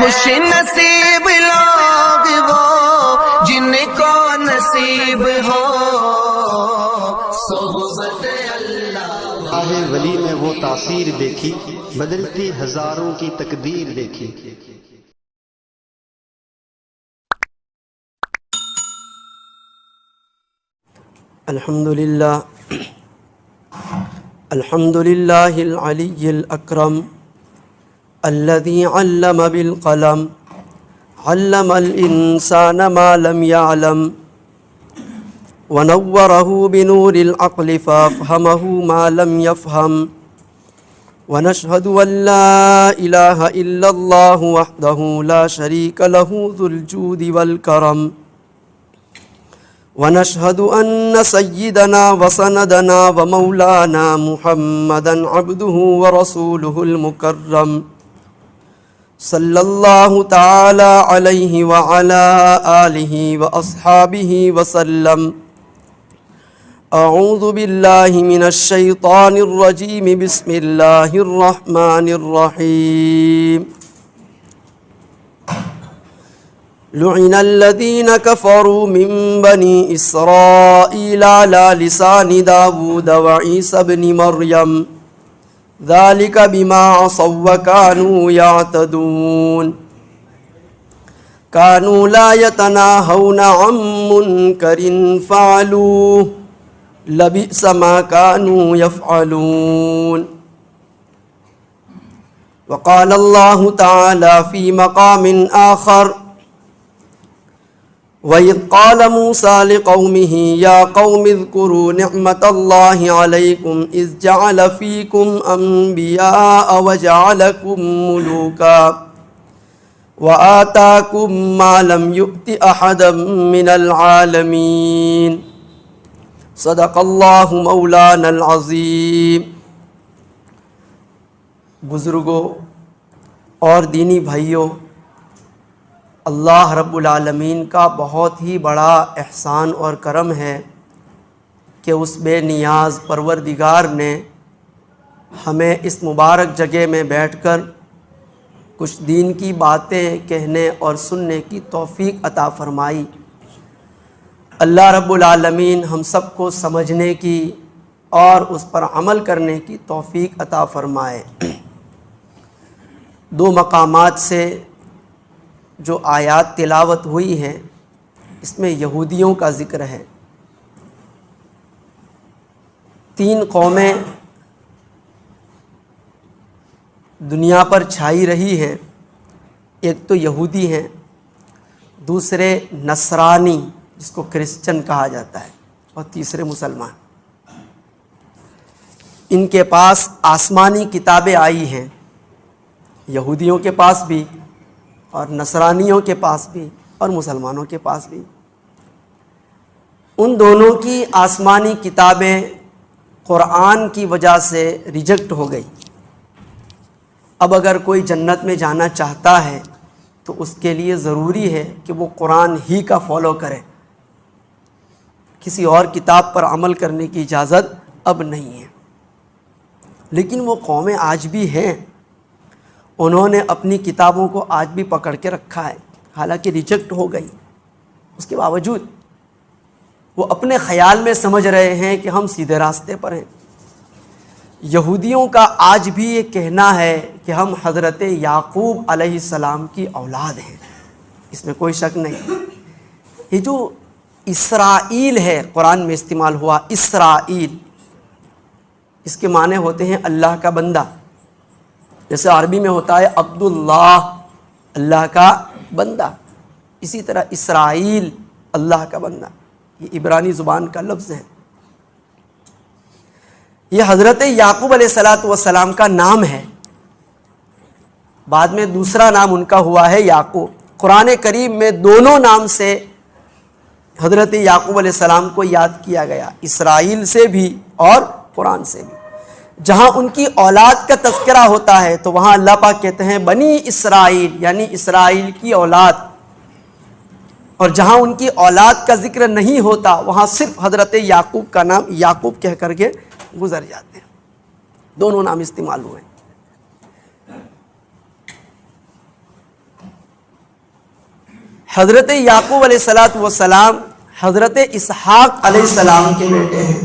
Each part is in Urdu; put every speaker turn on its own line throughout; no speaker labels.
خوش نصیب لوگ وہ جن کو نصیب ہو صحبت اللہ۔
راہ ولی میں وہ تاثیر دیکھی، بدلتی ہزاروں کی تقدیر دیکھی۔
الحمدللہ الحمدللہ العلی الاکرم الذی علم بالقلم علم الانسان ما لم يعلم ونورہ بنور العقل فافہمہ ما لم يفہم ونشہد ان لا الہ الا اللہ وحدہ لا شریک لہ ذو الجود والکرم ونشهد أن سيدنا وسندنا ومولانا محمدا عبده ورسوله المكرم صلى الله تعالى عليه وعلى آله وأصحابه وسلم۔ أعوذ بالله من الشيطان الرجيم، بسم الله الرحمن الرحيم۔ لعن الذين كفروا من بني إسرائيل على لسان داود وعيسى بن مريم ذلك بما عصوا وكانوا يعتدون كانوا لا يتناهون عن منكر فعلوه لبئس ما كانوا يفعلون۔ وقال الله تعالى في مقام آخر: وَإِذْ قَالَ مُوسَىٰ لِقَوْمِهِ يَا قَوْمِ اذْكُرُوا نِعْمَةَ اللَّهِ عَلَيْكُمْ إِذْ جَعَلَ فِيكُمْ أَنْبِيَاءَ وَجَعَلَكُمْ مُلُوكًا وَآتَاكُمْ مَا لَمْ يُؤْتِ أَحَدًا مِّنَ الْعَالَمِينَ۔ صدق اللہ مولانا العظیم۔ بزرگوں اور دینی بھائیوں، اللہ رب العالمین کا بہت ہی بڑا احسان اور کرم ہے کہ اس بے نیاز پروردگار نے ہمیں اس مبارک جگہ میں بیٹھ کر کچھ دین کی باتیں کہنے اور سننے کی توفیق عطا فرمائی۔ اللہ رب العالمین ہم سب کو سمجھنے کی اور اس پر عمل کرنے کی توفیق عطا فرمائے۔ دو مقامات سے جو آیات تلاوت ہوئی ہیں اس میں یہودیوں کا ذکر ہے۔ 3 قومیں دنیا پر چھائی رہی ہیں، ایک تو یہودی ہیں، دوسرے نصرانی جس کو کرسچن کہا جاتا ہے، اور تیسرے مسلمان۔ ان کے پاس آسمانی کتابیں آئی ہیں، یہودیوں کے پاس بھی اور نصرانیوں کے پاس بھی اور مسلمانوں کے پاس بھی۔ ان دونوں کی آسمانی کتابیں قرآن کی وجہ سے ریجیکٹ ہو گئی۔ اب اگر کوئی جنت میں جانا چاہتا ہے تو اس کے لیے ضروری ہے کہ وہ قرآن ہی کا فالو کرے، کسی اور کتاب پر عمل کرنے کی اجازت اب نہیں ہے۔ لیکن وہ قومیں آج بھی ہیں، انہوں نے اپنی کتابوں کو آج بھی پکڑ کے رکھا ہے، حالانکہ ریجیکٹ ہو گئی۔ اس کے باوجود وہ اپنے خیال میں سمجھ رہے ہیں کہ ہم سیدھے راستے پر ہیں۔ یہودیوں کا آج بھی یہ کہنا ہے کہ ہم حضرت یعقوب علیہ السلام کی اولاد ہیں، اس میں کوئی شک نہیں۔ یہ جو اسرائیل ہے قرآن میں استعمال ہوا، اسرائیل، اس کے معنی ہوتے ہیں اللہ کا بندہ۔ جیسے عربی میں ہوتا ہے عبداللہ، اللہ کا بندہ، اسی طرح اسرائیل اللہ کا بندہ، یہ عبرانی زبان کا لفظ ہے۔ یہ حضرت یعقوب علیہ السلام کا نام ہے، بعد میں دوسرا نام ان کا ہوا ہے یعقوب۔ قرآن کریم میں دونوں نام سے حضرت یعقوب علیہ السلام کو یاد کیا گیا، اسرائیل سے بھی اور قرآن سے بھی۔ جہاں ان کی اولاد کا تذکرہ ہوتا ہے تو وہاں اللہ پاک کہتے ہیں بنی اسرائیل، یعنی اسرائیل کی اولاد، اور جہاں ان کی اولاد کا ذکر نہیں ہوتا وہاں صرف حضرت یعقوب کا نام یعقوب کہہ کر کے گزر جاتے ہیں۔ دونوں نام استعمال ہوئے۔ حضرت یعقوب علیہ السلام حضرت اسحاق علیہ السلام کے بیٹے ہیں،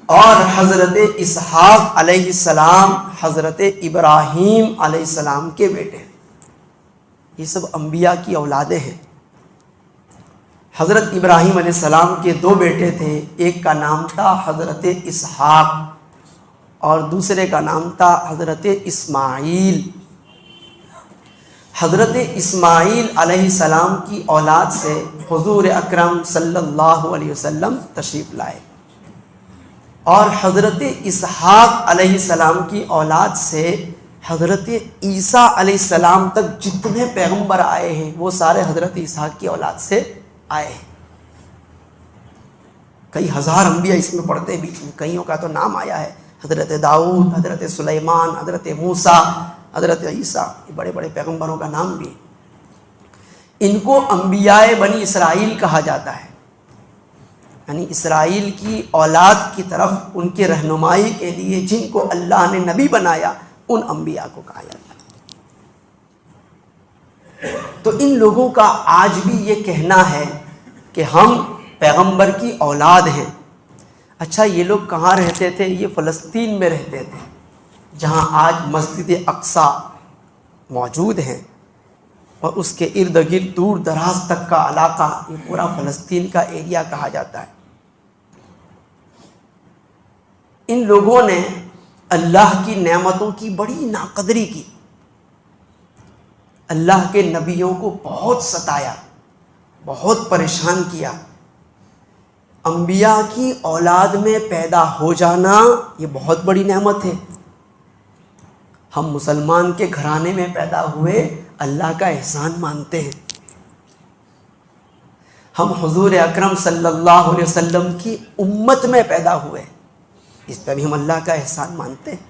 اور حضرت اسحاق علیہ السلام حضرت ابراہیم علیہ السلام کے بیٹے ہیں۔ یہ سب انبیاء کی اولادیں ہیں۔ حضرت ابراہیم علیہ السلام کے 2 بیٹے تھے، ایک کا نام تھا حضرت اسحاق اور دوسرے کا نام تھا حضرت اسماعیل۔ حضرت اسماعیل علیہ السلام کی اولاد سے حضور اکرم صلی اللہ علیہ وسلم تشریف لائے، اور حضرت اسحاق علیہ السلام کی اولاد سے حضرت عیسیٰ علیہ السلام تک جتنے پیغمبر آئے ہیں وہ سارے حضرت اسحاق کی اولاد سے آئے ہیں۔ کئی ہزار انبیاء اس میں پڑھتے ہیں، بیچ میں کئیوں کا تو نام آیا ہے، حضرت داؤد، حضرت سلیمان، حضرت موسیٰ، حضرت عیسیٰ، یہ بڑے بڑے پیغمبروں کا نام بھی ہے۔ ان کو انبیاء بنی اسرائیل کہا جاتا ہے، یعنی اسرائیل کی اولاد کی طرف ان کے رہنمائی کے لیے جن کو اللہ نے نبی بنایا ان انبیاء کو کہا جاتا ہے۔ تو ان لوگوں کا آج بھی یہ کہنا ہے کہ ہم پیغمبر کی اولاد ہیں۔ اچھا، یہ لوگ کہاں رہتے تھے؟ یہ فلسطین میں رہتے تھے، جہاں آج مسجد اقصی موجود ہیں، اور اس کے ارد گرد دور دراز تک کا علاقہ، یہ پورا فلسطین کا ایریا کہا جاتا ہے۔ ان لوگوں نے اللہ کی نعمتوں کی بڑی ناقدری کی، اللہ کے نبیوں کو بہت ستایا، بہت پریشان کیا۔ انبیاء کی اولاد میں پیدا ہو جانا یہ بہت بڑی نعمت ہے۔ ہم مسلمان کے گھرانے میں پیدا ہوئے اللہ کا احسان مانتے ہیں۔ ہم حضور اکرم صلی اللہ علیہ وسلم کی امت میں پیدا ہوئے، اس پہ بھی ہم اللہ کا احسان مانتے ہیں۔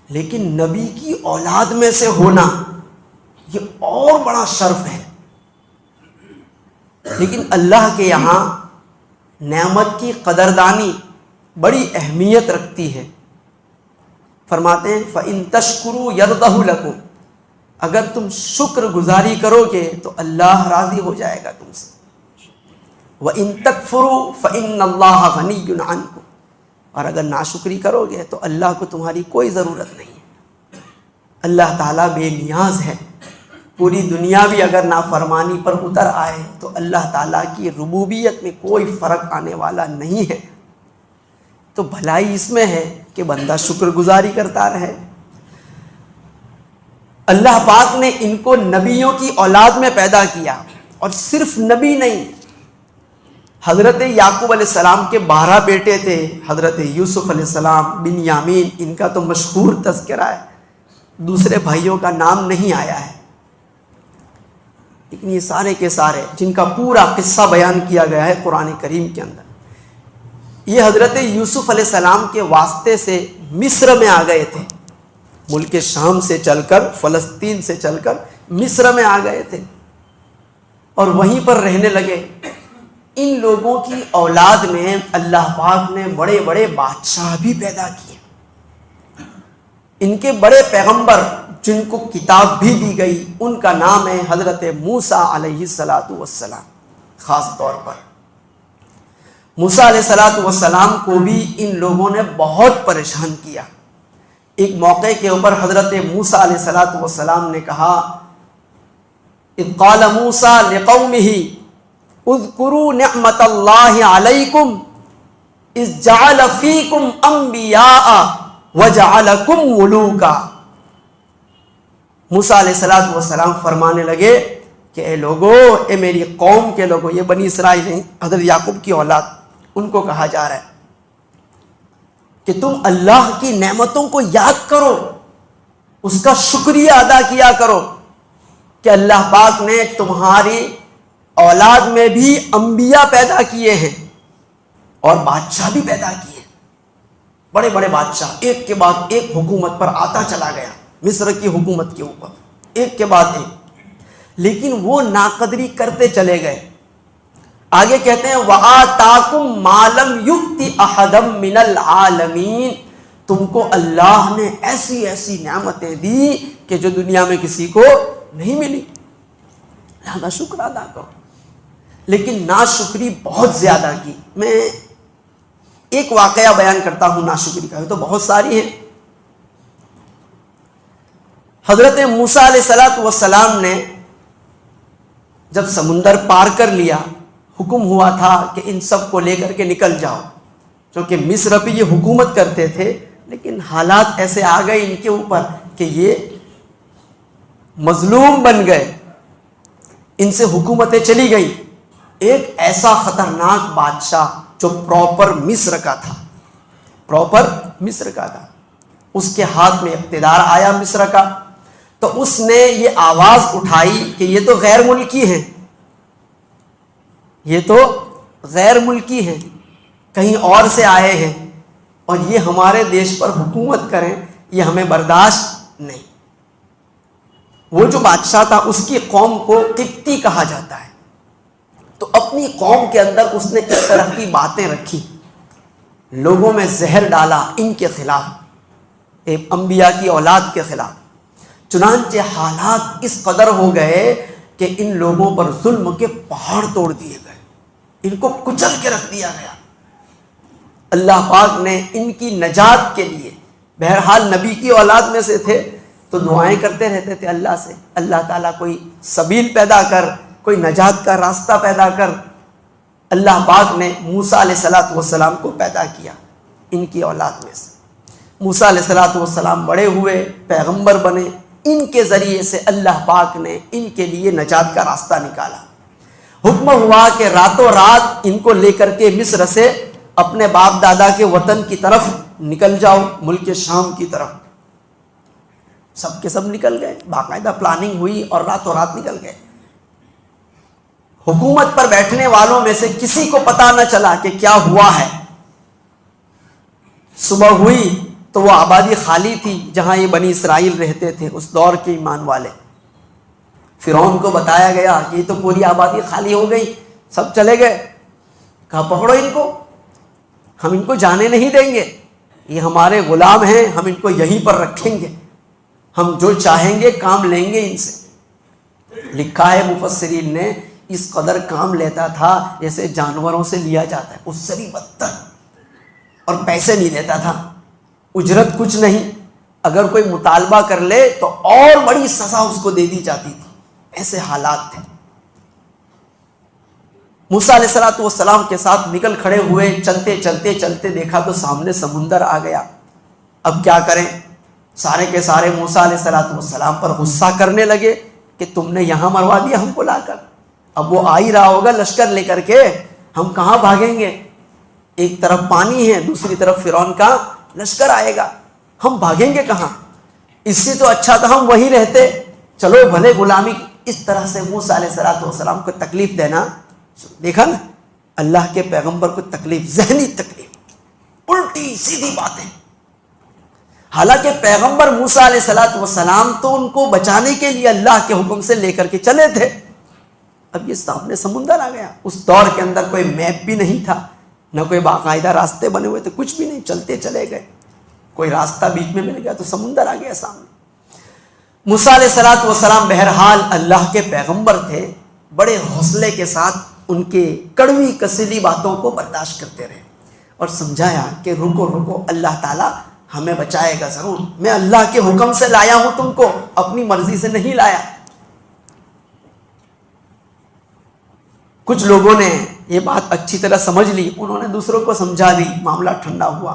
لیکن نبی کی اولاد میں سے ہونا یہ اور بڑا شرف ہے۔ لیکن اللہ کے یہاں نعمت کی قدردانی بڑی اہمیت رکھتی ہے۔ فرماتے ہیں فَإِن تَشْكُرُوا يَرْضَهُ لَكُمْ، اگر تم شکر گزاری کرو گے تو اللہ راضی ہو جائے گا تم سے۔ وَإِن تَكْفُرُوا فَإِنَّ اللَّهَ غَنِيٌّ عَنْكُمْ، اور اگر ناشکری کرو گے تو اللہ کو تمہاری کوئی ضرورت نہیں ہے۔ اللہ تعالیٰ بے نیاز ہے۔ پوری دنیا بھی اگر نافرمانی پر اتر آئے تو اللہ تعالیٰ کی ربوبیت میں کوئی فرق آنے والا نہیں ہے۔ تو بھلائی اس میں ہے کہ بندہ شکر گزاری کرتا رہے۔ اللہ پاک نے ان کو نبیوں کی اولاد میں پیدا کیا، اور صرف نبی نہیں، حضرت یعقوب علیہ السلام کے 12 بیٹے تھے، حضرت یوسف علیہ السلام، بنیامین، ان کا تو مشہور تذکرہ ہے، دوسرے بھائیوں کا نام نہیں آیا ہے۔ لیکن یہ سارے کے سارے جن کا پورا قصہ بیان کیا گیا ہے قرآن کریم کے اندر، یہ حضرت یوسف علیہ السلام کے واسطے سے مصر میں آ گئے تھے، ملک شام سے چل کر، فلسطین سے چل کر مصر میں آ گئے تھے، اور وہیں پر رہنے لگے۔ ان لوگوں کی اولاد میں اللہ پاک نے بڑے بڑے بادشاہ بھی پیدا کیے۔ ان کے بڑے پیغمبر جن کو کتاب بھی دی گئی، ان کا نام ہے حضرت موسیٰ علیہ السلام۔ خاص طور پر موسیٰ علیہ السلام کو بھی ان لوگوں نے بہت پریشان کیا۔ ایک موقع کے اوپر حضرت موسیٰ علیہ السلام نے کہا، اذ قال موسیٰ لقومہ اذکروا نعمت اللہ علیکم اذ جعل فیکم انبیاء وجعلکم ملوکا۔ موسیٰ علیہ السلام فرمانے لگے کہ اے لوگو، اے میری قوم کے لوگو، یہ بنی اسرائیل ہیں، حضرت یعقوب کی اولاد، ان کو کہا جا رہا ہے کہ تم اللہ کی نعمتوں کو یاد کرو، اس کا شکریہ ادا کیا کرو کہ اللہ پاک نے تمہاری اولاد میں بھی انبیاء پیدا کیے ہیں اور بادشاہ بھی پیدا کیے، بڑے بڑے بادشاہ، ایک کے بعد ایک حکومت پر آتا چلا گیا، مصر کی حکومت کے اوپر ایک کے بعد ایک، لیکن وہ ناقدری کرتے چلے گئے۔ آگے کہتے ہیں وَآتَاكُمْ مَا لَمْ يُؤْتِ أَحَدًا مِّنَ الْعَالَمِينَ، تم کو اللہ نے ایسی ایسی نعمتیں دی کہ جو دنیا میں کسی کو نہیں ملی۔ اللہ کا شکر ادا کرو. لیکن ناشکری بہت زیادہ کی. میں ایک واقعہ بیان کرتا ہوں ناشکری کا, تو بہت ساری ہیں. حضرت موسیٰ علیہ السلام نے جب سمندر پار کر لیا, حکم ہوا تھا کہ ان سب کو لے کر کے نکل جاؤ, کیونکہ مصر پہ یہ حکومت کرتے تھے, لیکن حالات ایسے آ گئے ان کے اوپر کہ یہ مظلوم بن گئے, ان سے حکومتیں چلی گئیں. ایک ایسا خطرناک بادشاہ جو پراپر مصر کا تھا, اس کے ہاتھ میں اقتدار آیا مصر کا, تو اس نے یہ آواز اٹھائی کہ یہ تو غیر ملکی ہیں, کہیں اور سے آئے ہیں, اور یہ ہمارے دیش پر حکومت کریں, یہ ہمیں برداشت نہیں. وہ جو بادشاہ تھا اس کی قوم کو قبطی کہا جاتا ہے, تو اپنی قوم کے اندر اس نے اس طرح کی باتیں رکھی, لوگوں میں زہر ڈالا ان کے خلاف, انبیاء کی اولاد کے خلاف. چنانچہ حالات اس قدر ہو گئے کہ ان لوگوں پر ظلم کے پہاڑ توڑ دیے گئے, ان کو کچل کے رکھ دیا گیا. اللہ پاک نے ان کی نجات کے لیے, بہرحال نبی کی اولاد میں سے تھے تو دعائیں کرتے رہتے تھے اللہ سے, اللہ تعالیٰ کوئی سبیل پیدا کر, کوئی نجات کا راستہ پیدا کر. اللہ پاک نے موسیٰ علیہ السلام کو پیدا کیا ان کی اولاد میں سے. موسیٰ علیہ السلام بڑے ہوئے, پیغمبر بنے, ان کے ذریعے سے اللہ پاک نے ان کے لیے نجات کا راستہ نکالا. حکم ہوا کہ راتوں رات ان کو لے کر کے مصر سے اپنے باپ دادا کے وطن کی طرف نکل جاؤ, ملک شام کی طرف. سب کے سب نکل گئے, باقاعدہ پلاننگ ہوئی اور راتوں رات نکل گئے. حکومت پر بیٹھنے والوں میں سے کسی کو پتا نہ چلا کہ کیا ہوا ہے. صبح ہوئی تو وہ آبادی خالی تھی جہاں یہ بنی اسرائیل رہتے تھے, اس دور کے ایمان والے. فرعون کو بتایا گیا کہ یہ تو پوری آبادی خالی ہو گئی, سب چلے گئے. کہا پکڑو ان کو, ہم ان کو جانے نہیں دیں گے, یہ ہمارے غلام ہیں, ہم ان کو یہیں پر رکھیں گے, ہم جو چاہیں گے کام لیں گے ان سے. لکھا ہے مفسرین نے, اس قدر کام لیتا تھا جیسے جانوروں سے لیا جاتا ہے, اس سے بھی بدتر, اور پیسے نہیں لیتا تھا, اجرت کچھ نہیں. اگر کوئی مطالبہ کر لے تو اور بڑی سزا اس کو دے دی جاتی تھی. ایسے حالات تھے. موسیٰ علیہ السلام کے ساتھ نکل کھڑے ہوئے, چلتے چلتے چلتے دیکھا تو سامنے سمندر آ گیا. اب کیا کریں؟ سارے کے سارے موسیٰ علیہ السلام پر غصہ کرنے لگے کہ تم نے یہاں مروا دیا ہم کو لا کر. اب وہ آ ہی رہا ہوگا لشکر لے کر کے, ہم کہاں بھاگیں گے؟ ایک طرف پانی ہے, دوسری طرف فرعون کا لشکر آئے گا, ہم بھاگیں گے کہاں؟ اس سے تو اچھا تھا ہم وہیں رہتے, چلو بھلے غلامی. اس طرح سے موسیٰ علیہ السلام کو تکلیف دینا. دیکھا نا, اللہ کے پیغمبر کو تکلیف, ذہنی تکلیف, الٹی سیدھی باتیں. حالانکہ پیغمبر موسیٰ علیہ السلام تو ان کو بچانے کے لیے اللہ کے حکم سے لے کر کے چلے تھے. اب یہ سامنے سمندر آ گیا. اس دور کے اندر کوئی میپ بھی نہیں تھا, نہ کوئی باقاعدہ راستے بنے ہوئے تھے, کچھ بھی نہیں, چلتے چلے گئے. کوئی راستہ بیچ میں مل گیا تو سمندر آ گیا سامنے. موسیٰ علیہ السلام بہرحال اللہ کے پیغمبر تھے, بڑے حوصلے کے ساتھ ان کے کڑوی کسیلی باتوں کو برداشت کرتے رہے اور سمجھایا کہ رکو رکو, اللہ تعالیٰ ہمیں بچائے گا ضرور, میں اللہ کے حکم سے لایا ہوں تم کو, اپنی مرضی سے نہیں لایا. کچھ لوگوں نے یہ بات اچھی طرح سمجھ لی, انہوں نے دوسروں کو سمجھا دی, معاملہ ٹھنڈا ہوا.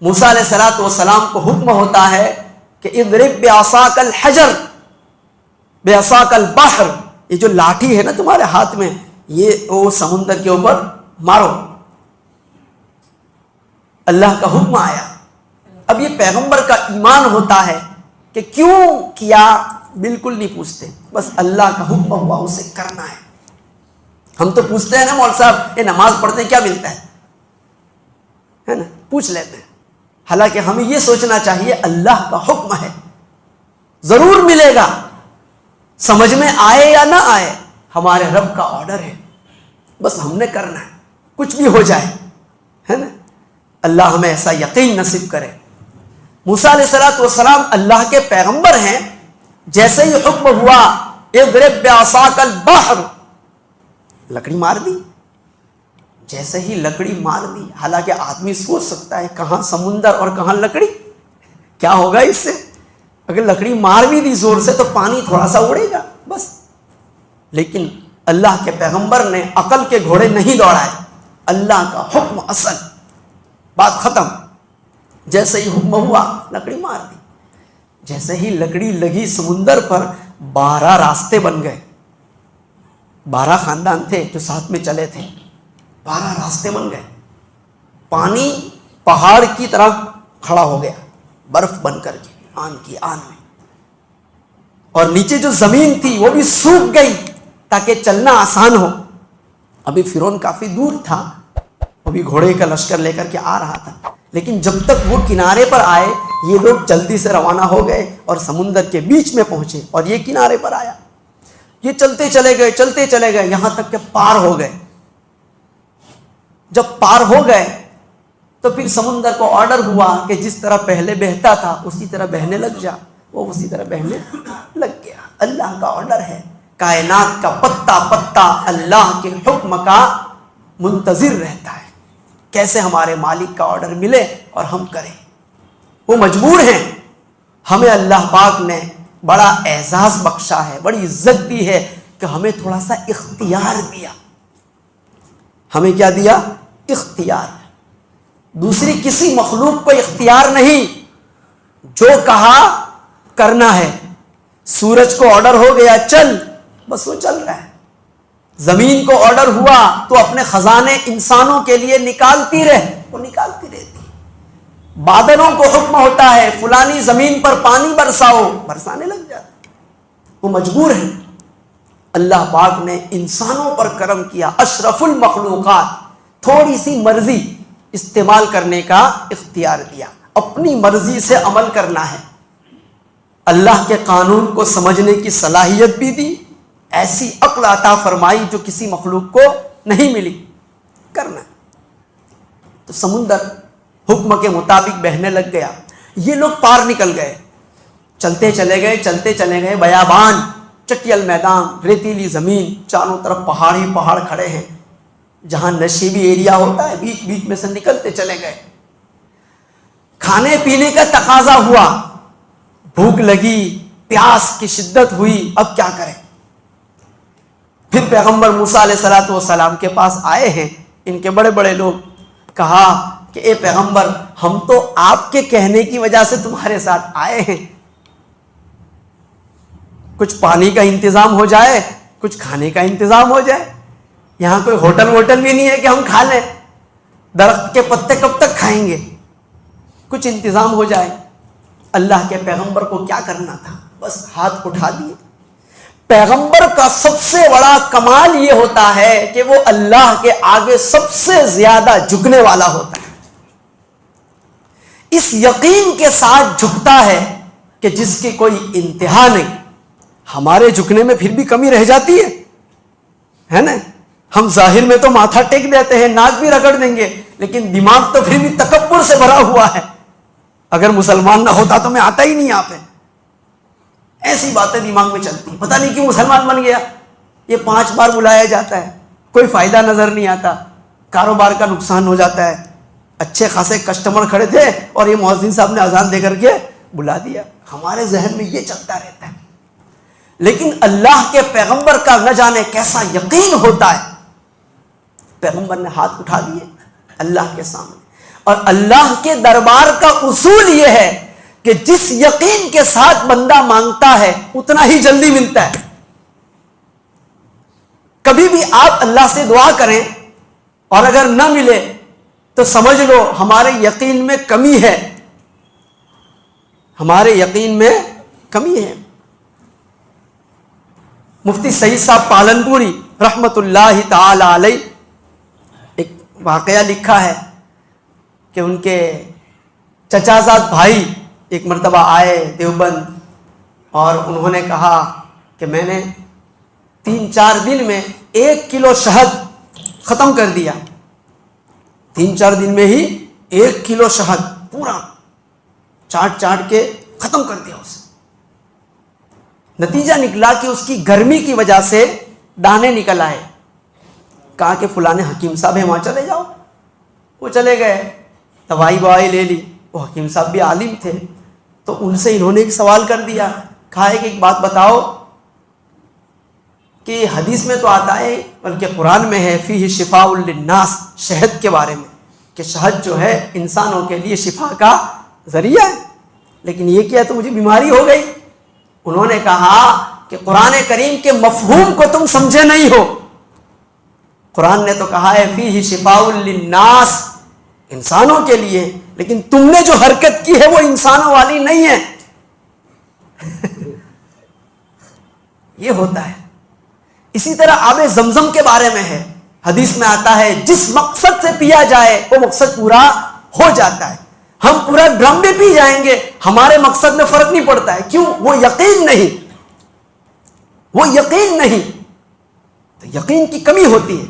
موسیٰ علیہ السلام کو حکم ہوتا ہے کہ اضرب بعصاک الحجر بعصاک البحر, یہ جو لاٹھی ہے نا تمہارے ہاتھ میں, یہ وہ سمندر کے اوپر مارو. اللہ کا حکم آیا. اب یہ پیغمبر کا ایمان ہوتا ہے کہ کیوں کیا بالکل نہیں پوچھتے, بس اللہ کا حکم ہوا اسے کرنا ہے. ہم تو پوچھتے ہیں نا مول صاحب یہ نماز پڑھتے کیا ملتا ہے نا, پوچھ لیتے ہیں. حالانکہ ہمیں یہ سوچنا چاہیے اللہ کا حکم ہے, ضرور ملے گا, سمجھ میں آئے یا نہ آئے, ہمارے رب کا آرڈر ہے, بس ہم نے کرنا ہے, کچھ بھی ہو جائے, ہے نا. اللہ ہمیں ایسا یقین نصیب کرے. موسیٰ علیہ السلام اللہ کے پیغمبر ہیں, جیسے ہی حکم ہوا اضرب بعصاک البحر، لکڑی مار دی. جیسے ہی لکڑی مار دی، حالانکہ آدمی سوچ سکتا ہے کہاں سمندر اور کہاں لکڑی، کیا ہوگا اس سے؟ اگر لکڑی مار بھی دی زور سے تو پانی تھوڑا سا اڑے گا بس. لیکن اللہ کے پیغمبر نے عقل کے گھوڑے نہیں دوڑائے، اللہ کا حکم اصل، بات ختم. جیسے ہی حکم ہوا لکڑی مار دی. جیسے ہی لکڑی لگی سمندر پر 12 راستے بن گئے. 12 خاندان تھے جو ساتھ میں چلے تھے، 12 راستے بن گئے. پانی پہاڑ کی طرح کھڑا ہو گیا، برف بن کر کے آن کی آن میں. اور نیچے جو زمین تھی وہ بھی سوکھ گئی تاکہ چلنا آسان ہو. ابھی فرعون کافی دور تھا، وہ بھی گھوڑے کا لشکر لے کر کے آ رہا تھا. لیکن جب تک وہ کنارے پر آئے یہ لوگ جلدی سے روانہ ہو گئے اور سمندر کے بیچ میں پہنچے اور یہ کنارے پر آیا. یہ چلتے چلے گئے یہاں تک کہ پار ہو گئے. جب پار ہو گئے تو پھر سمندر کو آرڈر ہوا کہ جس طرح پہلے بہتا تھا اسی طرح بہنے لگ جا. وہ اسی طرح بہنے لگ گیا. اللہ کا آرڈر ہے. کائنات کا پتا پتا اللہ کے حکم کا منتظر رہتا ہے. کیسے ہمارے مالک کا آرڈر ملے اور ہم کریں. وہ مجبور ہیں. ہمیں اللہ پاک نے بڑا اعزاز بخشا ہے، بڑی عزت دی ہے کہ ہمیں تھوڑا سا اختیار دیا. ہمیں کیا دیا؟ اختیار. دوسری کسی مخلوق کو اختیار نہیں. جو کہا کرنا ہے. سورج کو آرڈر ہو گیا چل، بس وہ چل رہا ہے. زمین کو آرڈر ہوا تو اپنے خزانے انسانوں کے لیے نکالتی رہ، وہ نکالتی رہتی. بادلوں کو حکم ہوتا ہے فلانی زمین پر پانی برساؤ، برسانے لگ جاتے. وہ مجبور ہیں. اللہ پاک نے انسانوں پر کرم کیا، اشرف المخلوقات. تھوڑی سی مرضی استعمال کرنے کا اختیار دیا، اپنی مرضی سے عمل کرنا ہے. اللہ کے قانون کو سمجھنے کی صلاحیت بھی دی، ایسی عقل عطا فرمائی جو کسی مخلوق کو نہیں ملی. کرنا تو سمندر حکم کے مطابق بہنے لگ گیا. یہ لوگ پار نکل گئے. چلتے چلے گئے. بیابان، چٹیل میدان، ریتیلی زمین، چاروں طرف پہاڑ ہی پہاڑ کھڑے ہیں. جہاں نشیبی ایریا ہوتا ہے بیچ بیچ میں سے نکلتے چلے گئے. کھانے پینے کا تقاضا ہوا، بھوک لگی، پیاس کی شدت ہوئی. اب کیا کریں؟ پھر پیغمبر موسیٰ علیہ الصلوۃ والسلام کے پاس آئے ہیں ان کے بڑے بڑے لوگ. کہا کہ اے پیغمبر، ہم تو آپ کے کہنے کی وجہ سے تمہارے ساتھ آئے ہیں. کچھ پانی کا انتظام ہو جائے، کچھ کھانے کا انتظام ہو جائے. یہاں کوئی ہوٹل بھی نہیں ہے کہ ہم کھا لیں. درخت کے پتے کب تک کھائیں گے؟ کچھ انتظام ہو جائے. اللہ کے پیغمبر کو کیا کرنا تھا؟ بس ہاتھ اٹھا دیے. پیغمبر کا سب سے بڑا کمال یہ ہوتا ہے کہ وہ اللہ کے آگے سب سے زیادہ جھکنے والا ہوتا ہے. اس یقین کے ساتھ جھکتا ہے کہ جس کی کوئی انتہا نہیں. ہمارے جھکنے میں پھر بھی کمی رہ جاتی ہے نا. ہم ظاہر میں تو ماتھا ٹیک دیتے ہیں، ناک بھی رگڑ دیں گے، لیکن دماغ تو پھر بھی تکبر سے بھرا ہوا ہے. اگر مسلمان نہ ہوتا تو میں آتا ہی نہیں. آپ ایسی باتیں دماغ میں چلتی ہیں. پتہ نہیں کیوں مسلمان بن گیا. یہ 5 بار بلایا جاتا ہے، کوئی فائدہ نظر نہیں آتا، کاروبار کا نقصان ہو جاتا ہے. اچھے خاصے کسٹمر کھڑے تھے اور یہ مؤذن صاحب نے اذان دے کر کے بلا دیا. ہمارے ذہن میں یہ چلتا رہتا ہے. لیکن اللہ کے پیغمبر کا نہ جانے کیسا یقین ہوتا ہے. پیغمبر نے ہاتھ اٹھا دیے اللہ کے سامنے. اور اللہ کے دربار کا اصول یہ ہے کہ جس یقین کے ساتھ بندہ مانگتا ہے اتنا ہی جلدی ملتا ہے. کبھی بھی آپ اللہ سے دعا کریں اور اگر نہ ملے تو سمجھ لو ہمارے یقین میں کمی ہے. ہمارے یقین میں کمی ہے. مفتی سعید صاحب پالنپوری رحمت اللہ تعالی علیہ ایک واقعہ لکھا ہے کہ ان کے چچا زاد بھائی ایک مرتبہ آئے دیوبند اور انہوں نے کہا کہ میں نے 3-4 دن میں 1 کلو شہد ختم کر دیا. 3-4 دن میں ہی 1 کلو شہد پورا چاٹ کے ختم کر دیا اسے. نتیجہ نکلا کہ اس کی گرمی کی وجہ سے دانے نکل آئے. کہا کہ فلاں حکیم صاحب ہیں وہاں چلے جاؤ. وہ چلے گئے, دوائی بوائی لے لی. وہ حکیم صاحب بھی عالم تھے, تو ان سے انہوں نے ایک سوال کر دیا. کہا ہے کہ ایک بات بتاؤ کہ حدیث میں تو آتا ہے, بلکہ قرآن میں ہے, فیہ شفاء للناس, شہد کے بارے میں, کہ شہد جو ہے انسانوں کے لیے شفا کا ذریعہ ہے, لیکن یہ کیا تو مجھے بیماری ہو گئی. انہوں نے کہا کہ قرآن کریم کے مفہوم کو تم سمجھے نہیں ہو. قرآن نے تو کہا ہے فیہ شفاء للناس, انسانوں کے لیے, لیکن تم نے جو حرکت کی ہے وہ انسانوں والی نہیں ہے. یہ ہوتا ہے. اسی طرح آب زمزم کے بارے میں ہے, حدیث میں آتا ہے جس مقصد سے پیا جائے وہ مقصد پورا ہو جاتا ہے. ہم پورا ڈرم بھی پی جائیں گے, ہمارے مقصد میں فرق نہیں پڑتا ہے. کیوں؟ وہ یقین نہیں, وہ یقین نہیں, تو یقین کی کمی ہوتی ہے.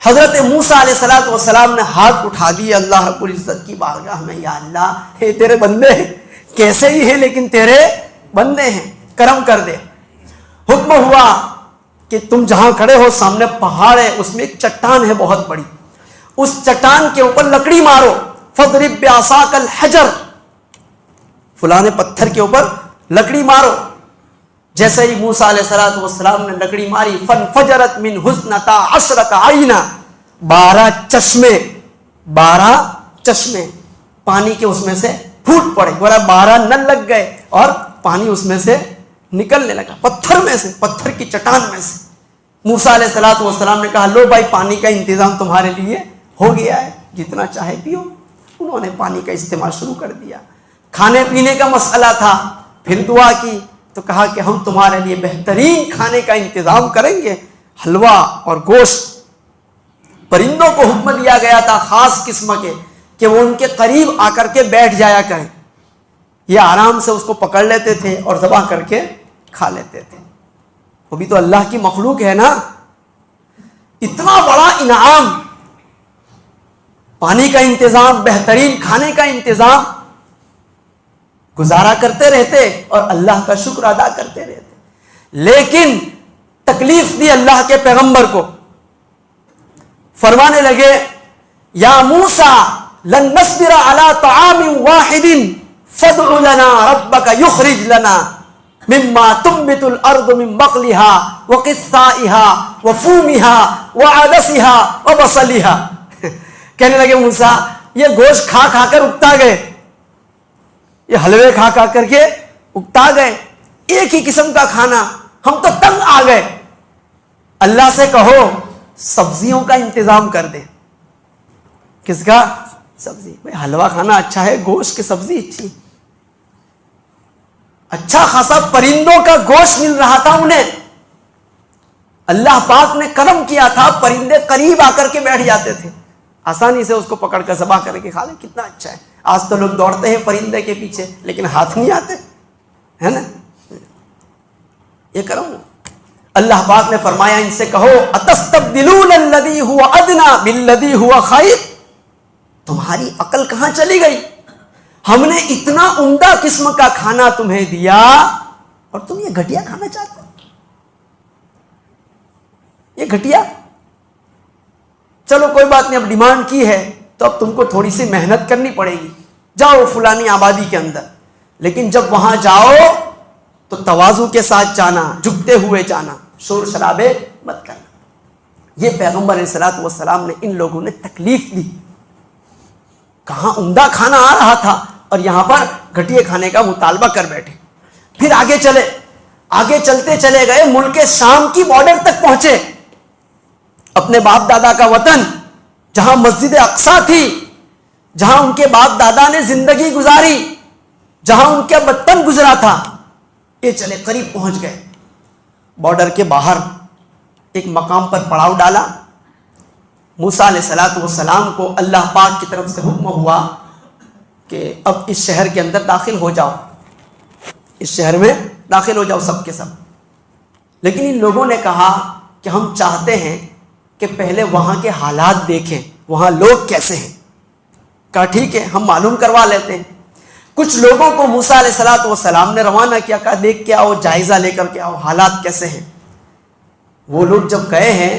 حضرت موسیٰ علیہ السلام نے ہاتھ اٹھا دیے اللہ رب العزت کی بارگاہ میں, یا اللہ یہ تیرے بندے ہیں, کیسے ہی ہیں لیکن تیرے بندے ہیں, کرم کر دے. حکم ہوا کہ تم جہاں کھڑے ہو سامنے پہاڑ ہے, اس میں ایک چٹان ہے بہت بڑی, اس چٹان کے اوپر لکڑی مارو. فضرب بعصاک الحجر, فلاں پتھر کے اوپر لکڑی مارو. جیسے ہی موسیٰ علیہ السلام نے لکڑی ماری, فانفجرت من حسنتا عشرۃ عینا, 12 چشمے پانی کے اس میں سے پھوٹ پڑے. گویا 12 نل لگ گئے اور پانی اس میں سے نکلنے لگا, پتھر میں سے, پتھر کی چٹان میں سے. موسیٰ علیہ السلام نے کہا لو بھائی پانی کا انتظام تمہارے لیے ہو گیا ہے, جتنا چاہے پیو. انہوں نے پانی کا استعمال شروع کر دیا. کھانے پینے کا مسئلہ تھا, پھر دعا کی تو کہا کہ ہم تمہارے لیے بہترین کھانے کا انتظام کریں گے, حلوہ اور گوشت. پرندوں کو حکم دیا گیا تھا خاص قسم کے کہ وہ ان کے قریب آ کر کے بیٹھ جایا کریں. یہ آرام سے اس کو پکڑ لیتے تھے اور ذبح کر کے کھا لیتے تھے. وہ بھی تو اللہ کی مخلوق ہے نا. اتنا بڑا انعام, پانی کا انتظام, بہترین کھانے کا انتظام, گزارا کرتے رہتے اور اللہ کا شکر ادا کرتے رہتے. لیکن تکلیف دی اللہ کے پیغمبر کو. فرمانے لگے یا موسیٰ لن نصبر علی طعام واحد فادع لنا ربک یخرج لنا مما تنبت الارض من بقلها وقثائها وفومها وعدسها وبصلها. کہنے لگے موسیٰ یہ گوشت کھا کھا کر اکتا گئے, یہ حلوے کھا کھا کر کے اکتا گئے, ایک ہی قسم کا کھانا, ہم تو تنگ آ گئے. اللہ سے کہو سبزیوں کا انتظام کر دے. کس کا؟ سبزی. بھائی حلوہ کھانا اچھا ہے, گوشت کی سبزی اچھی. اچھا خاصا پرندوں کا گوشت مل رہا تھا انہیں. اللہ پاک نے کرم کیا تھا, پرندے قریب آ کر کے بیٹھ جاتے تھے, آسانی سے اس کو پکڑ کر ذبح کر کے کھا لیں. کتنا اچھا ہے. آج تو لوگ دوڑتے ہیں پرندے کے پیچھے لیکن ہاتھ نہیں آتے, ہے نا. یہ کرم. اللہ پاک نے فرمایا ان سے کہو اتستبدلون الذی هو ادنی بالذی هو خیر. تمہاری عقل کہاں چلی گئی؟ ہم نے اتنا عمدہ قسم کا کھانا تمہیں دیا اور تم یہ گھٹیا کھانا چاہتے ہو. یہ گھٹیا. چلو کوئی بات نہیں, اب ڈیمانڈ کی ہے تو اب تم کو تھوڑی سی محنت کرنی پڑے گی, جاؤ فلانی آبادی کے اندر. لیکن جب وہاں جاؤ تو تواضع کے ساتھ جانا, جھکتے ہوئے جانا, شور شرابے مت کرنا. یہ پیغمبر علیہ السلام نے ان لوگوں نے تکلیف دی. کہاں عمدہ کھانا آ رہا تھا اور یہاں پر گھٹیے کھانے کا مطالبہ کر بیٹھے. پھر آگے چلے, آگے چلتے چلے گئے, ملک شام کی بارڈر تک پہنچے. اپنے باپ دادا کا وطن, جہاں مسجد اقصیٰ تھی, جہاں ان کے باپ دادا نے زندگی گزاری, جہاں ان کا بچپن گزرا تھا. یہ چلے قریب پہنچ گئے. بارڈر کے باہر ایک مقام پر پڑاؤ ڈالا. موسیٰ علیہ السلام کو اللہ پاک کی طرف سے حکم ہوا کہ اب اس شہر کے اندر داخل ہو جاؤ, اس شہر میں داخل ہو جاؤ سب کے سب. لیکن ان لوگوں نے کہا کہ ہم چاہتے ہیں کہ پہلے وہاں کے حالات دیکھیں, وہاں لوگ کیسے ہیں. کہا ٹھیک ہے ہم معلوم کروا لیتے ہیں. کچھ لوگوں کو موسیٰ علیہ الصلوۃ والسلام نے روانہ کیا، کہا دیکھ کے آؤ، جائزہ لے کر کے آؤ حالات کیسے ہیں۔ وہ لوگ جب گئے ہیں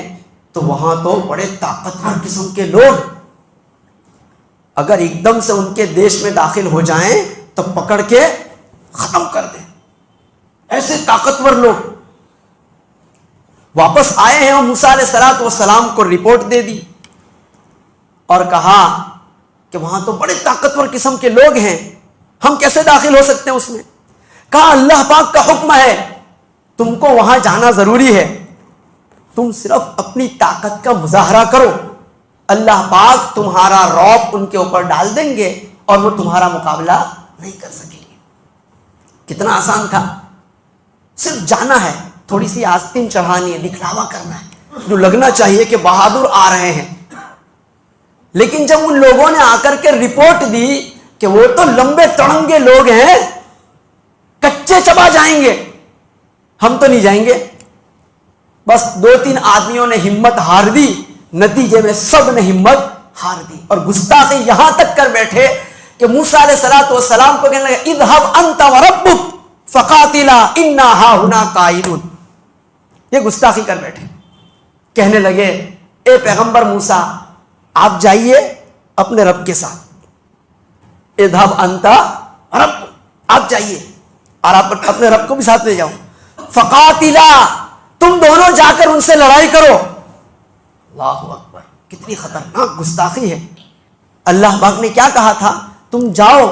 تو وہاں تو بڑے طاقتور قسم کے لوگ، اگر ایک دم سے ان کے دیش میں داخل ہو جائیں تو پکڑ کے ختم کر دیں، ایسے طاقتور لوگ۔ واپس آئے ہیں اور موسیٰ علیہ الصلوۃ والسلام کو رپورٹ دے دی اور کہا کہ وہاں تو بڑے طاقتور قسم کے لوگ ہیں، ہم کیسے داخل ہو سکتے ہیں اس میں؟ کہا اللہ پاک کا حکم ہے، تم کو وہاں جانا ضروری ہے، تم صرف اپنی طاقت کا مظاہرہ کرو، اللہ پاک تمہارا رعب ان کے اوپر ڈال دیں گے اور وہ تمہارا مقابلہ نہیں کر سکیں گے۔ کتنا آسان تھا، صرف جانا ہے، تھوڑی سی آستین چڑھانی ہے، دکھلاوا کرنا ہے، جو لگنا چاہیے کہ بہادر آ رہے ہیں۔ لیکن جب ان لوگوں نے آ کر کے رپورٹ دی کہ وہ تو لمبے تڑنگے لوگ ہیں، کچے چبا جائیں گے، ہم تو نہیں جائیں گے، بس 2-3 آدمیوں نے ہمت ہار دی، نتیجے میں سب نے ہمت ہار دی اور گستاخی یہاں تک کر بیٹھے کہ موسیٰ علیہ الصلوۃ والسلام کو کہنے لگے اذهب انت وربک فقاتلا انا ہاہنا قاعدون۔ یہ گستاخی کر بیٹھے، کہنے لگے اے پیغمبر موسیٰ آپ جائیے اپنے رب کے ساتھ، اذهب انت وربک، آپ جائیے اور آپ اپنے رب کو بھی ساتھ لے جاؤ، فقاتلا تم دونوں جا کر ان سے لڑائی کرو۔ اللہ اکبر، کتنی خطرناک گستاخی ہے۔ اللہ پاک نے کیا کہا تھا؟ تم جاؤ،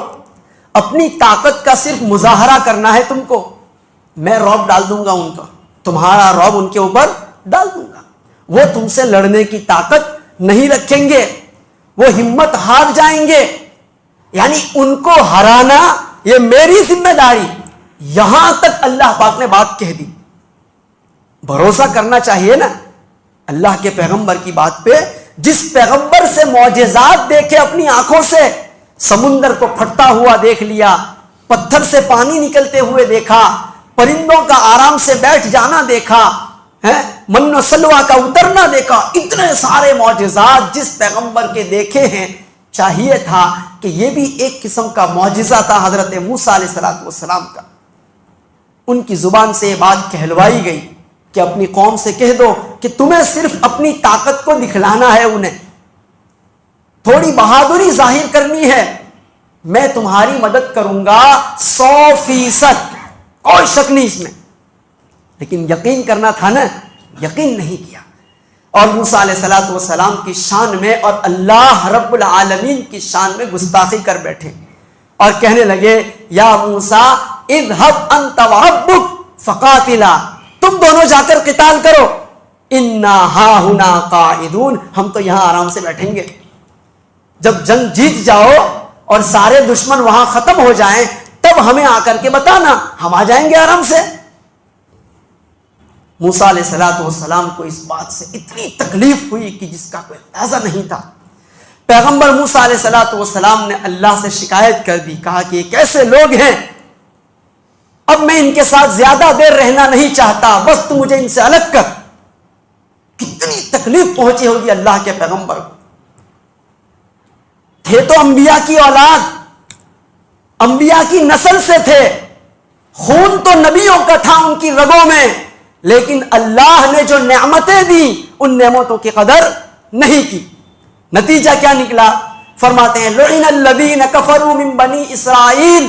اپنی طاقت کا صرف مظاہرہ کرنا ہے تم کو، میں رعب ڈال دوں گا ان کا، تمہارا رعب ان کے اوپر ڈال دوں گا، وہ تم سے لڑنے کی طاقت نہیں رکھیں گے، وہ ہمت ہار جائیں گے، یعنی ان کو ہرانا یہ میری ذمہ داری۔ یہاں تک اللہ پاک نے بات کہہ دی۔ بھروسہ کرنا چاہیے نا اللہ کے پیغمبر کی بات پہ، جس پیغمبر سے معجزات دیکھے اپنی آنکھوں سے، سمندر کو پھٹتا ہوا دیکھ لیا، پتھر سے پانی نکلتے ہوئے دیکھا، پرندوں کا آرام سے بیٹھ جانا دیکھا، من و سلوہ کا اترنا دیکھا، اتنے سارے معجزات جس پیغمبر کے دیکھے ہیں، چاہیے تھا کہ یہ بھی ایک قسم کا معجزہ تھا حضرت موسیٰ علیہ الصلوۃ والسلام کا۔ ان کی زبان سے یہ بات کہلوائی گئی کہ اپنی قوم سے کہہ دو کہ تمہیں صرف اپنی طاقت کو دکھلانا ہے، انہیں تھوڑی بہادری ظاہر کرنی ہے، میں تمہاری مدد کروں گا 100%، کوئی شک نہیں اس میں۔ لیکن یقین کرنا تھا نا، یقین نہیں کیا، اور موسیٰ علیہ الصلوۃ والسلام کی شان میں اور اللہ رب العالمین کی شان میں گستاخی کر بیٹھے اور کہنے لگے یا موسیٰ اذهب انت وربک فقاتلا، تم دونوں جا کر قتال کرو، انا ہاہنا قاعدون، ہم تو یہاں آرام سے بیٹھیں گے، جب جنگ جیت جاؤ اور سارے دشمن وہاں ختم ہو جائیں تب ہمیں آ کر کے بتانا، ہم آ جائیں گے آرام سے۔ موسیٰ علیہ الصلوۃ والسلام کو اس بات سے اتنی تکلیف ہوئی کہ جس کا کوئی اندازہ نہیں تھا۔ پیغمبر موسیٰ علیہ الصلوۃ والسلام نے اللہ سے شکایت کر دی، کہا کہ یہ کیسے لوگ ہیں، اب میں ان کے ساتھ زیادہ دیر رہنا نہیں چاہتا، بس تو مجھے ان سے الگ کر۔ کتنی تکلیف پہنچی ہوگی اللہ کے پیغمبر کو، تھے تو انبیاء کی اولاد، انبیاء کی نسل سے تھے، خون تو نبیوں کا تھا ان کی رگوں میں، لیکن اللہ نے جو نعمتیں دی ان نعمتوں کی قدر نہیں کی۔ نتیجہ کیا نکلا؟ فرماتے ہیں لعن الذین کفروا من بنی اسرائیل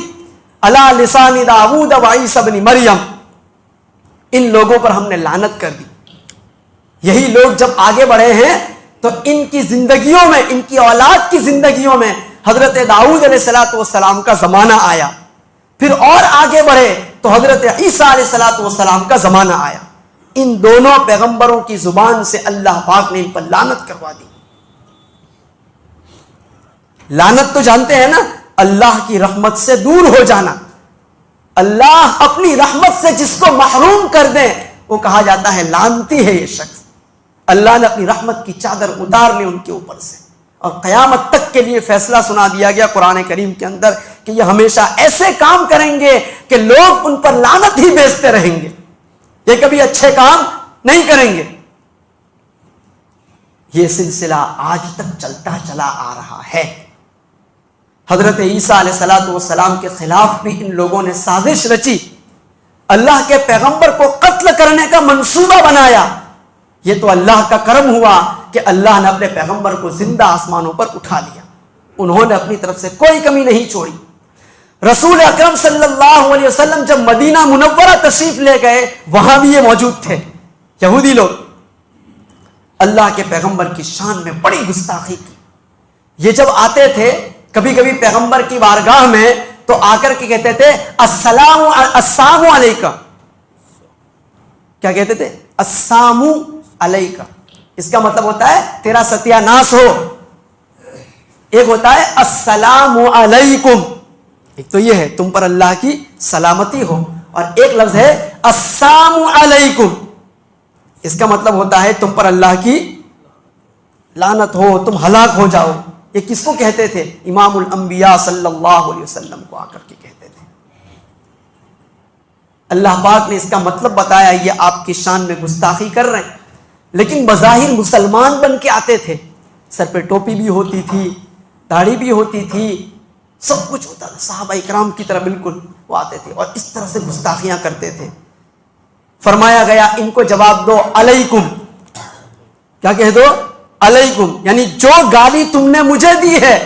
علی لسان داؤد و عیسی ابن مریم، ان لوگوں پر ہم نے لعنت کر دی۔ یہی لوگ جب آگے بڑھے ہیں تو ان کی زندگیوں میں، ان کی اولاد کی زندگیوں میں حضرت داؤد علیہ السلام کا زمانہ آیا، پھر اور آگے بڑھے تو حضرت عیسیٰ علیہ السلام کا زمانہ آیا۔ ان دونوں پیغمبروں کی زبان سے اللہ پاک نے ان پر لعنت کروا دی۔ لعنت تو جانتے ہیں نا، اللہ کی رحمت سے دور ہو جانا۔ اللہ اپنی رحمت سے جس کو محروم کر دے وہ کہا جاتا ہے لعنتی ہے یہ شخص۔ اللہ نے اپنی رحمت کی چادر اتار لی ان کے اوپر سے، اور قیامت تک کے لیے فیصلہ سنا دیا گیا قرآن کریم کے اندر کہ یہ ہمیشہ ایسے کام کریں گے کہ لوگ ان پر لعنت ہی بیچتے رہیں گے، یہ کبھی اچھے کام نہیں کریں گے۔ یہ سلسلہ آج تک چلتا چلا آ رہا ہے۔ حضرت عیسیٰ علیہ السلام کے خلاف بھی ان لوگوں نے سازش رچی، اللہ کے پیغمبر کو قتل کرنے کا منصوبہ بنایا۔ یہ تو اللہ کا کرم ہوا کہ اللہ نے اپنے پیغمبر کو زندہ آسمانوں پر اٹھا لیا، انہوں نے اپنی طرف سے کوئی کمی نہیں چھوڑی۔ رسول اکرم صلی اللہ علیہ وسلم جب مدینہ منورہ تشریف لے گئے، وہاں بھی یہ موجود تھے، یہودی لوگ۔ اللہ کے پیغمبر کی شان میں بڑی گستاخی کی۔ یہ جب آتے تھے کبھی کبھی پیغمبر کی بارگاہ میں، تو آ کر کے کہتے تھے السلام علیکم۔ کیا کہتے تھے؟ السلام علیکم۔ اس کا مطلب ہوتا ہے تیرا ستیہ ناس ہو۔ ایک ہوتا ہے السلام علیکم، ایک تو یہ ہے تم پر اللہ کی سلامتی ہو، اور ایک لفظ ہے السلام علیکم، اس کا مطلب ہوتا ہے تم پر اللہ کی لعنت ہو، تم ہلاک ہو جاؤ۔ یہ کس کو کہتے تھے؟ امام الانبیاء صلی اللہ علیہ وسلم کو آ کر کے کہتے تھے۔ اللہ پاک نے اس کا مطلب بتایا، یہ آپ کی شان میں گستاخی کر رہے ہیں، لیکن بظاہر مسلمان بن کے آتے تھے، سر پہ ٹوپی بھی ہوتی تھی، داڑھی بھی ہوتی تھی، سب کچھ ہوتا تھا، صحابہ اکرام کی طرح بالکل وہ آتے تھے اور اس طرح سے گستاخیاں کرتے تھے۔ فرمایا گیا ان کو جواب دو علیکم، کیا کہہ دو؟ علیکم، یعنی جو گالی تم نے مجھے دی ہے،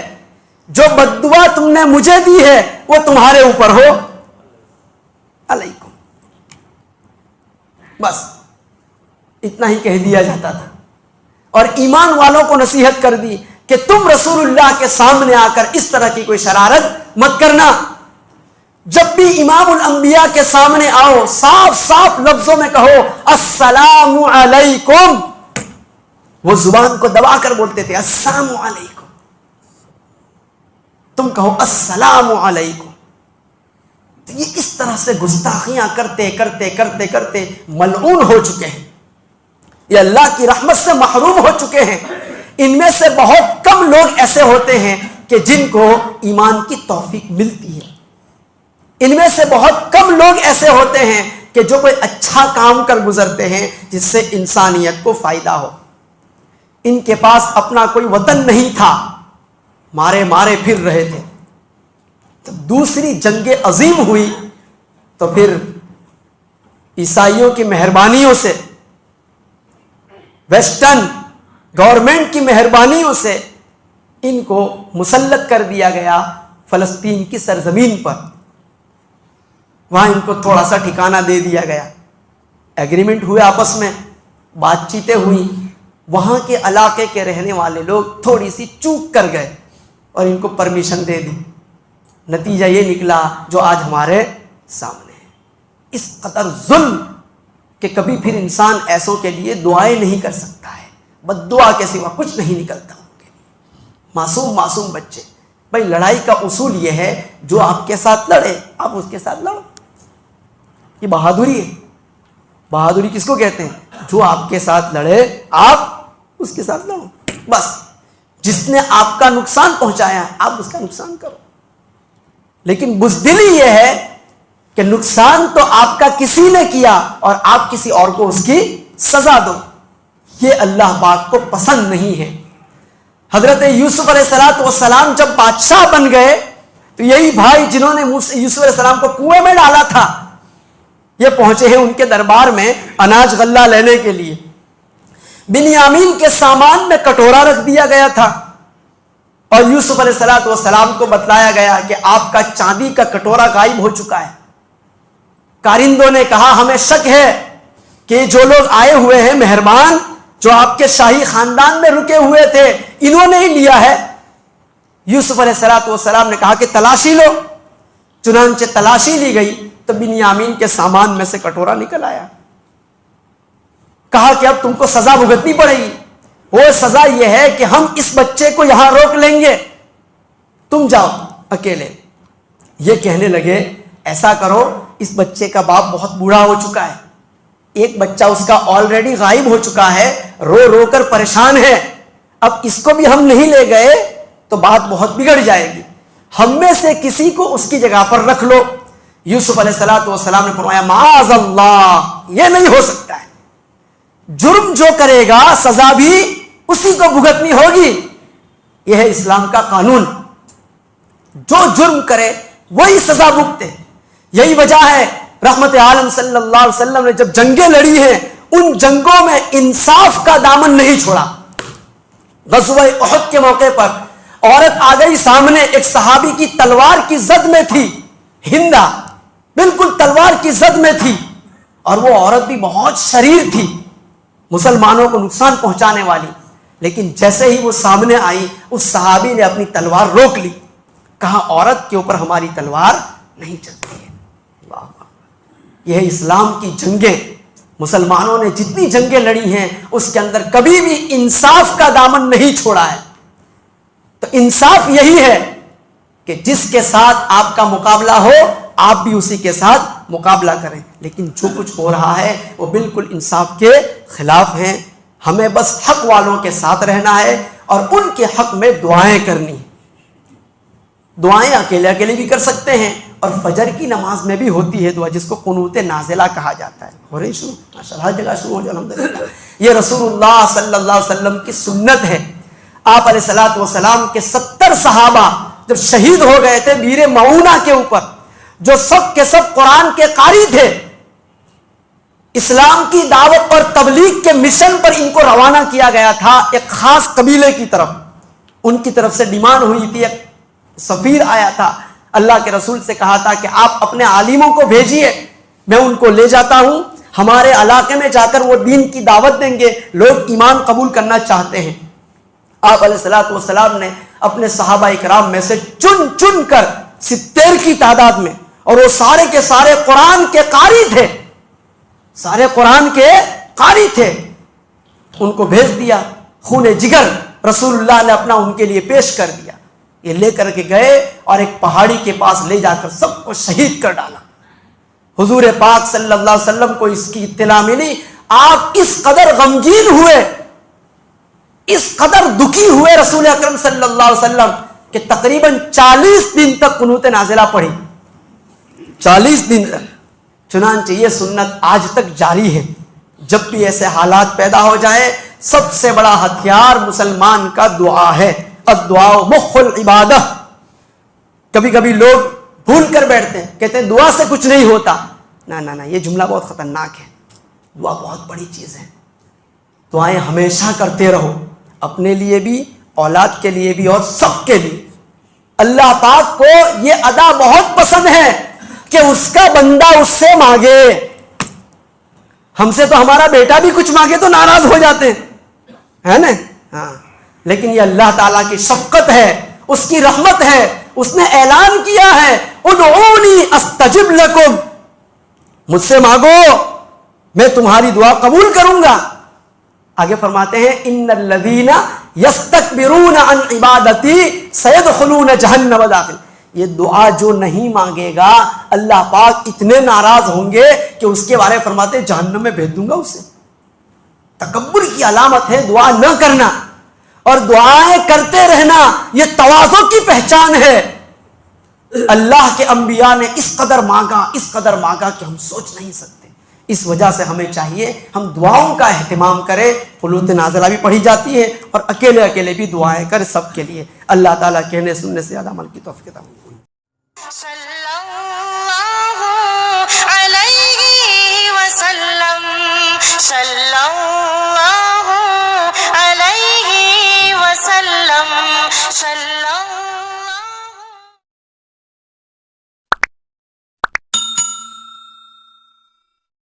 جو بددعا تم نے مجھے دی ہے، وہ تمہارے اوپر ہو، علیکم، بس اتنا ہی کہہ دیا جاتا تھا۔ اور ایمان والوں کو نصیحت کر دی کہ تم رسول اللہ کے سامنے آ کر اس طرح کی کوئی شرارت مت کرنا۔ جب بھی امام الانبیاء کے سامنے آؤ، صاف صاف لفظوں میں کہو السلام علیکم۔ وہ زبان کو دبا کر بولتے تھے السلام علیکم، تم کہو السلام علیکم۔ تو یہ اس طرح سے گستاخیاں کرتے کرتے کرتے کرتے ملعون ہو چکے ہیں، یہ اللہ کی رحمت سے محروم ہو چکے ہیں۔ ان میں سے بہت کم لوگ ایسے ہوتے ہیں کہ جن کو ایمان کی توفیق ملتی ہے، ان میں سے بہت کم لوگ ایسے ہوتے ہیں کہ جو کوئی اچھا کام کر گزرتے ہیں جس سے انسانیت کو فائدہ ہو۔ ان کے پاس اپنا کوئی وطن نہیں تھا، مارے مارے پھر رہے تھے۔ جب دوسری جنگ عظیم ہوئی تو پھر عیسائیوں کی مہربانیوں سے، ویسٹرن گورنمنٹ کی مہربانیوں سے ان کو مسلط کر دیا گیا فلسطین کی سرزمین پر۔ وہاں ان کو تھوڑا سا ٹھکانہ دے دیا گیا، ایگریمنٹ ہوئے آپس میں، بات چیتیں ہوئی، وہاں کے علاقے کے رہنے والے لوگ تھوڑی سی چوک کر گئے اور ان کو پرمیشن دے دی۔ نتیجہ یہ نکلا جو آج ہمارے سامنے ہے۔ اس قدر ظلم کہ کبھی پھر انسان ایسوں کے لیے دعائیں نہیں کر سکتا ہے، بد دعا کے سوا کچھ نہیں نکلتا ان کے لیے۔ معصوم بچے، بھائی لڑائی کا اصول یہ ہے جو آپ کے ساتھ لڑے آپ اس کے ساتھ لڑو، یہ بہادری ہے۔ بہادری کس کو کہتے ہیں؟ جو آپ کے ساتھ لڑے آپ اس کے ساتھ لڑو، بس جس نے آپ کا نقصان پہنچایا آپ اس کا نقصان کرو۔ لیکن بزدلی یہ ہے کہ نقصان تو آپ کا کسی نے کیا اور آپ کسی اور کو اس کی سزا دو، یہ اللہ پاک کو پسند نہیں ہے۔ حضرت یوسف علیہ السلام جب بادشاہ بن گئے تو یہی بھائی جنہوں نے یوسف علیہ السلام کو کنویں میں ڈالا تھا، یہ پہنچے ہیں ان کے دربار میں اناج غلہ لینے کے لیے۔ بنیامین کے سامان میں کٹورا رکھ دیا گیا تھا اور یوسف علیہ السلام کو بتلایا گیا کہ آپ کا چاندی کا کٹورا غائب ہو چکا ہے۔ کارندوں نے کہا ہمیں شک ہے کہ جو لوگ آئے ہوئے ہیں مہربان، جو آپ کے شاہی خاندان میں رکے ہوئے تھے، انہوں نے ہی لیا ہے۔ یوسف علیہ السلام نے کہا کہ تلاشی لو، چنانچہ تلاشی لی گئی تو بنیامین کے سامان میں سے کٹورا نکل آیا۔ کہا کہ اب تم کو سزا بھگتنی پڑے گی۔ وہ سزا یہ ہے کہ ہم اس بچے کو یہاں روک لیں گے، تم جاؤ اکیلے۔ یہ کہنے لگے ایسا کرو، اس بچے کا باپ بہت بوڑھا ہو چکا ہے، ایک بچہ اس کا آلریڈی غائب ہو چکا ہے، رو رو کر پریشان ہے، اب اس کو بھی ہم نہیں لے گئے تو بات بہت بگڑ جائے گی، ہم میں سے کسی کو اس کی جگہ پر رکھ لو۔ یوسف علیہ السلام نے فرمایا معاذ اللہ، یہ نہیں ہو سکتا ہے، جرم جو کرے گا سزا بھی اسی کو بھگتنی ہوگی، یہ ہے اسلام کا قانون۔ جو جرم کرے وہی سزا بھگتے. یہی وجہ ہے رحمت عالم صلی اللہ علیہ وسلم نے جب جنگیں لڑی ہیں ان جنگوں میں انصاف کا دامن نہیں چھوڑا. غزوہ احد کے موقع پر عورت آ گئی سامنے, ایک صحابی کی تلوار کی زد میں تھی, ہندا بالکل تلوار کی زد میں تھی, اور وہ عورت بھی بہت شریر تھی, مسلمانوں کو نقصان پہنچانے والی. لیکن جیسے ہی وہ سامنے آئی اس صحابی نے اپنی تلوار روک لی, کہا عورت کے اوپر ہماری تلوار نہیں چلتی ہے. یہ ہے اسلام کی جنگیں. مسلمانوں نے جتنی جنگیں لڑی ہیں اس کے اندر کبھی بھی انصاف کا دامن نہیں چھوڑا ہے. تو انصاف یہی ہے کہ جس کے ساتھ آپ کا مقابلہ ہو آپ بھی اسی کے ساتھ مقابلہ کریں. لیکن جو کچھ ہو رہا ہے وہ بالکل انصاف کے خلاف ہیں. ہمیں بس حق والوں کے ساتھ رہنا ہے اور ان کے حق میں دعائیں کرنی. دعائیں اکیلے اکیلے بھی کر سکتے ہیں اور فجر کی نماز میں بھی ہوتی ہے دعا, جس کو قنوت نازلہ کہا جاتا ہے. ہو رہی شروع ماشاءاللہ, ہر جگہ شروع ہو جائے الحمدللہ. یہ رسول اللہ صلی اللہ علیہ وسلم کی سنت ہے. آپ علیہ الصلوۃ والسلام کے 70 صحابہ جب شہید ہو گئے تھے بیر معونہ کے اوپر, جو سب کے سب قرآن کے قاری تھے, اسلام کی دعوت اور تبلیغ کے مشن پر ان کو روانہ کیا گیا تھا ایک خاص قبیلے کی طرف. ان کی طرف سے ڈیمانڈ ہوئی تھی, ایک سفیر آیا تھا, اللہ کے رسول سے کہا تھا کہ آپ اپنے عالموں کو بھیجیے, میں ان کو لے جاتا ہوں, ہمارے علاقے میں جا کر وہ دین کی دعوت دیں گے, لوگ ایمان قبول کرنا چاہتے ہیں. آپ علیہ الصلوۃ والسلام نے اپنے صحابہ اکرام میں سے چن چن کر 70 کی تعداد میں, اور وہ سارے کے سارے قرآن کے قاری تھے, سارے قرآن کے قاری تھے, ان کو بھیج دیا. خون جگر رسول اللہ نے اپنا ان کے لیے پیش کر دیا. یہ لے کر کے گئے اور ایک پہاڑی کے پاس لے جا کر سب کو شہید کر ڈالا. حضور پاک صلی اللہ علیہ وسلم کو اس کی اطلاع ملی. آپ اس قدر غمگین ہوئے, اس قدر دکھی ہوئے رسول اکرم صلی اللہ علیہ وسلم کہ تقریباً 40 دن تک قنوت نازلہ پڑھی. 40 دن تک. چنانچہ یہ سنت آج تک جاری ہے. جب بھی ایسے حالات پیدا ہو جائے سب سے بڑا ہتھیار مسلمان کا دعا ہے. الدعاء مخ العبادہ. کبھی کبھی لوگ بھول کر بیٹھتے ہیں, کہتے ہیں دعا سے کچھ نہیں ہوتا. نہ, یہ جملہ بہت خطرناک ہے. دعا بہت بڑی چیز ہے. دعائیں ہمیشہ کرتے رہو, اپنے لیے بھی, اولاد کے لیے بھی, اور سب کے لیے. اللہ پاک کو یہ ادا بہت پسند ہے کہ اس کا بندہ اس سے مانگے. ہم سے تو ہمارا بیٹا بھی کچھ مانگے تو ناراض ہو جاتے ہیں, ہے نا. ہاں, لیکن یہ اللہ تعالیٰ کی شفقت ہے, اس کی رحمت ہے. اس نے اعلان کیا ہے ادعونی استجب لکم, مجھ سے مانگو میں تمہاری دعا قبول کروں گا. آگے فرماتے ہیں ان الذین یستکبرون عن عبادتی سیدخلون جہنم داخل. یہ دعا جو نہیں مانگے گا اللہ پاک اتنے ناراض ہوں گے کہ اس کے بارے میں فرماتے ہیں جہنم میں بھیج دوں گا اسے. تکبر کی علامت ہے دعا نہ کرنا, اور دعائیں کرتے رہنا یہ تواضع کی پہچان ہے. اللہ کے انبیاء نے اس قدر مانگا کہ ہم سوچ نہیں سکتے. اس وجہ سے ہمیں چاہیے ہم دعاؤں کا اہتمام کریں. قنوت نازلہ بھی پڑھی جاتی ہے اور اکیلے بھی دعائیں کریں سب کے لیے. اللہ تعالیٰ کہنے سننے سے زیادہ عمل کی توفیق عطا فرمائے.